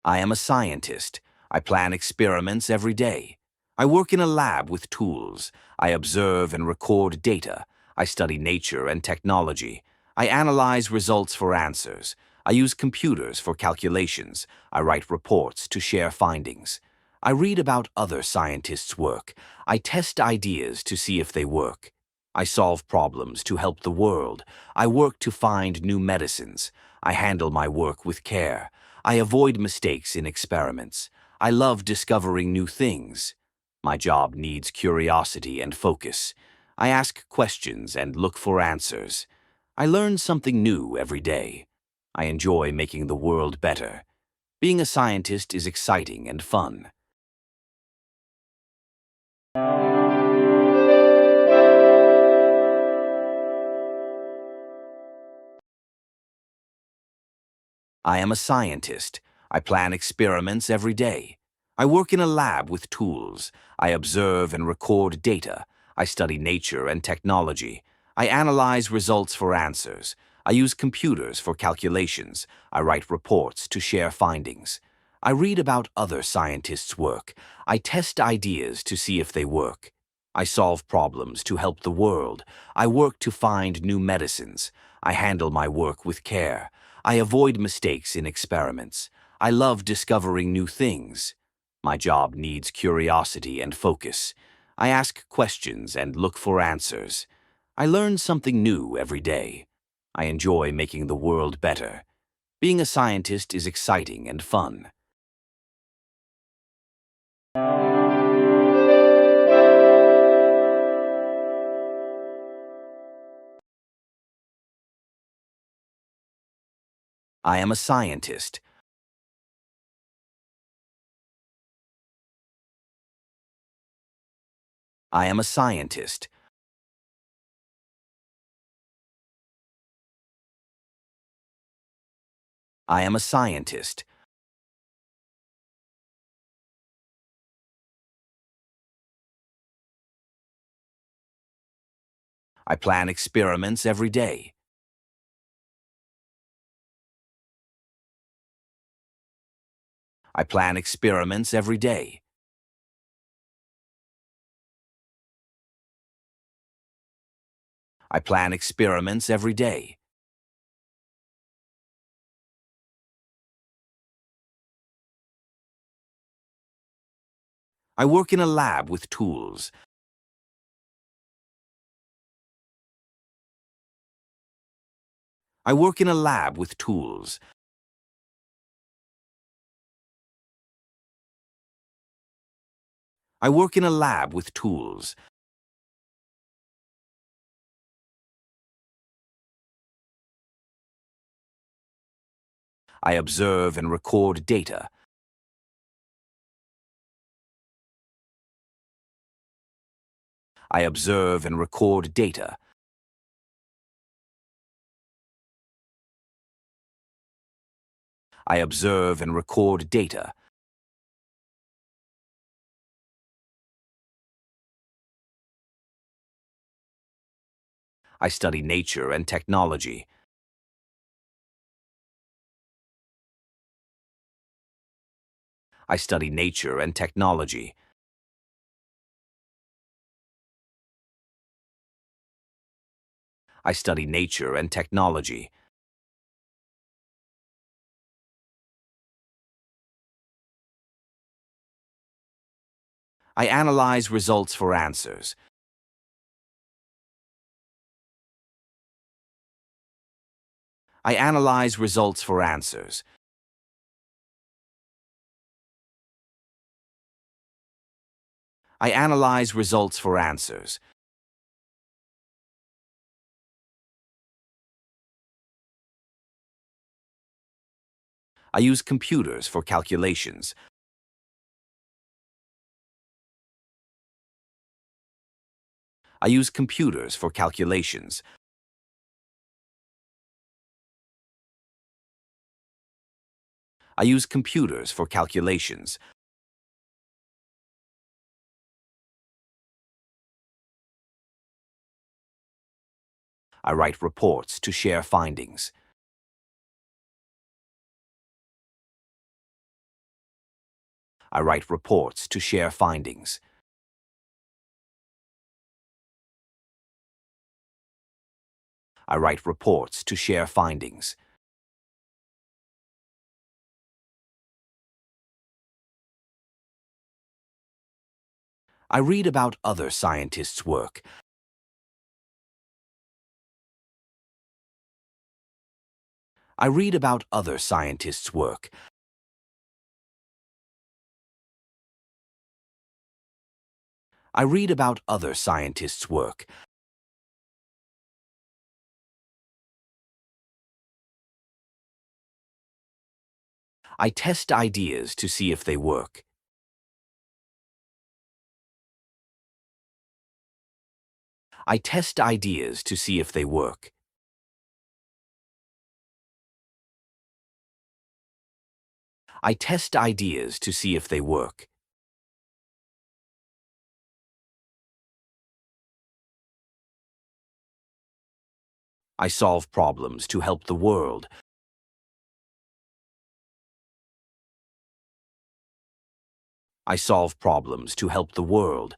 I am a scientist. I plan experiments every day. I work in a lab with tools. I observe and record data. I study nature and technology. I analyze results for answers. I use computers for calculations. I write reports to share findings. I read about other scientists' work. I test ideas to see if they work. I solve problems to help the world. I work to find new medicines. I handle my work with care. I avoid mistakes in experiments. I love discovering new things. My job needs curiosity and focus. I ask questions and look for answers. I learn something new every day. I enjoy making the world better. Being a scientist is exciting and fun. I am a scientist. I plan experiments every day. I work in a lab with tools. I observe and record data. I study nature and technology. I analyze results for answers. I use computers for calculations. I write reports to share findings. I read about other scientists' work. I test ideas to see if they work. I solve problems to help the world. I work to find new medicines. I handle my work with care. I avoid mistakes in experiments. I love discovering new things. My job needs curiosity and focus. I ask questions and look for answers. I learn something new every day. I enjoy making the world better. Being a scientist is exciting and fun. I am a scientist. I am a scientist. I am a scientist. I plan experiments every day. I plan experiments every day. I plan experiments every day. I work in a lab with tools. I work in a lab with tools. I work in a lab with tools. I observe and record data. I observe and record data. I observe and record data. I study nature and technology. I study nature and technology. I study nature and technology. I analyze results for answers. I analyze results for answers. I analyze results for answers. I use computers for calculations. I use computers for calculations. I use computers for calculations. I write reports to share findings. I write reports to share findings. I write reports to share findings. I read about other scientists' work. I read about other scientists' work. I read about other scientists' work. I test ideas to see if they work. I test ideas to see if they work. I test ideas to see if they work. I solve problems to help the world. I solve problems to help the world.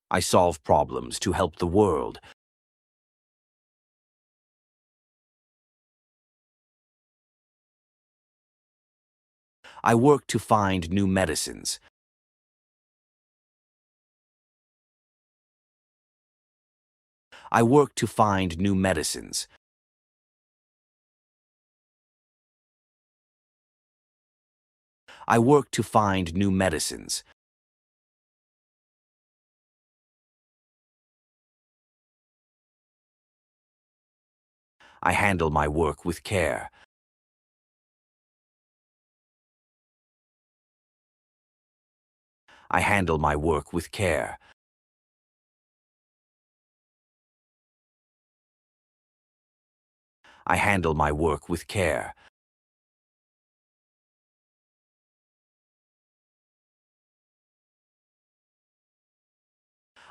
I solve problems to help the world. I work to find new medicines. I work to find new medicines. I work to find new medicines. I handle my work with care. I handle my work with care. I handle my work with care.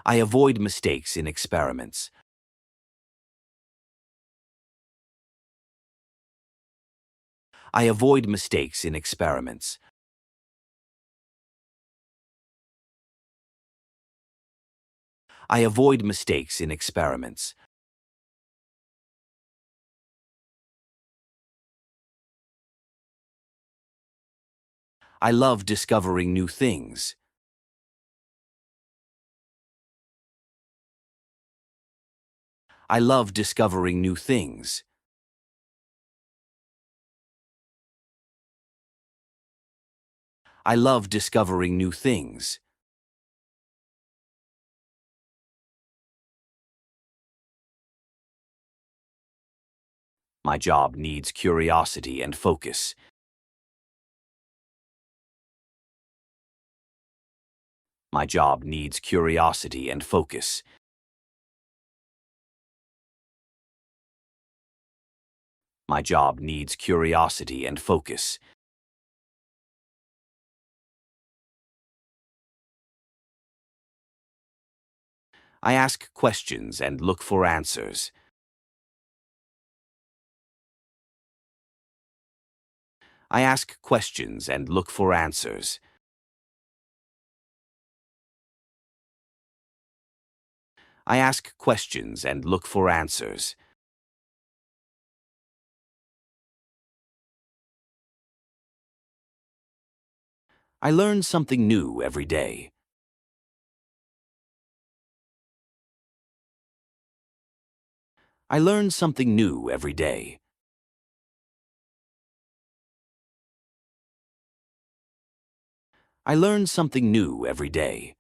I avoid mistakes in experiments. I avoid mistakes in experiments. I avoid mistakes in experiments. I love discovering new things. I love discovering new things. I love discovering new things. My job needs curiosity and focus. My job needs curiosity and focus. My job needs curiosity and focus. I ask questions and look for answers. I ask questions and look for answers. I ask questions and look for answers. I learn something new every day. I learn something new every day. I learn something new every day.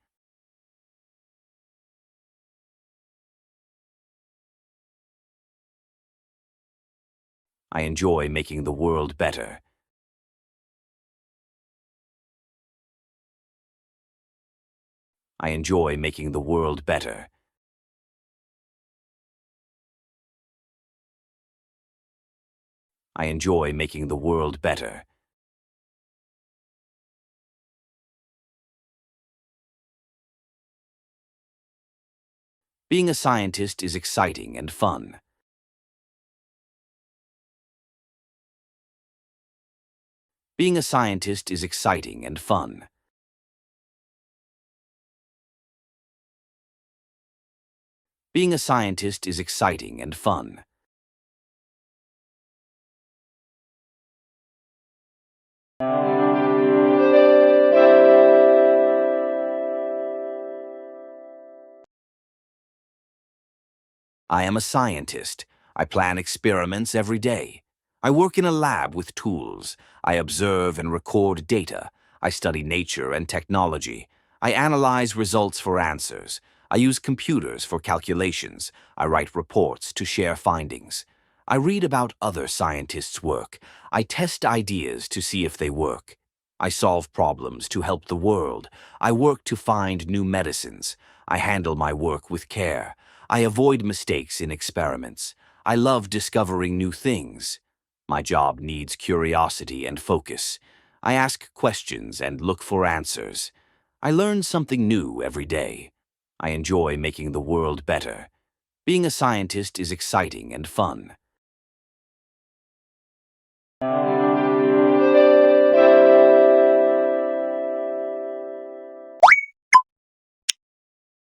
I enjoy making the world better. I enjoy making the world better. I enjoy making the world better. Being a scientist is exciting and fun. Being a scientist is exciting and fun. Being a scientist is exciting and fun. I am a scientist. I plan experiments every day. I work in a lab with tools. I observe and record data. I study nature and technology. I analyze results for answers. I use computers for calculations. I write reports to share findings. I read about other scientists' work. I test ideas to see if they work. I solve problems to help the world. I work to find new medicines. I handle my work with care. I avoid mistakes in experiments. I love discovering new things. My job needs curiosity and focus. I ask questions and look for answers. I learn something new every day. I enjoy making the world better. Being a scientist is exciting and fun.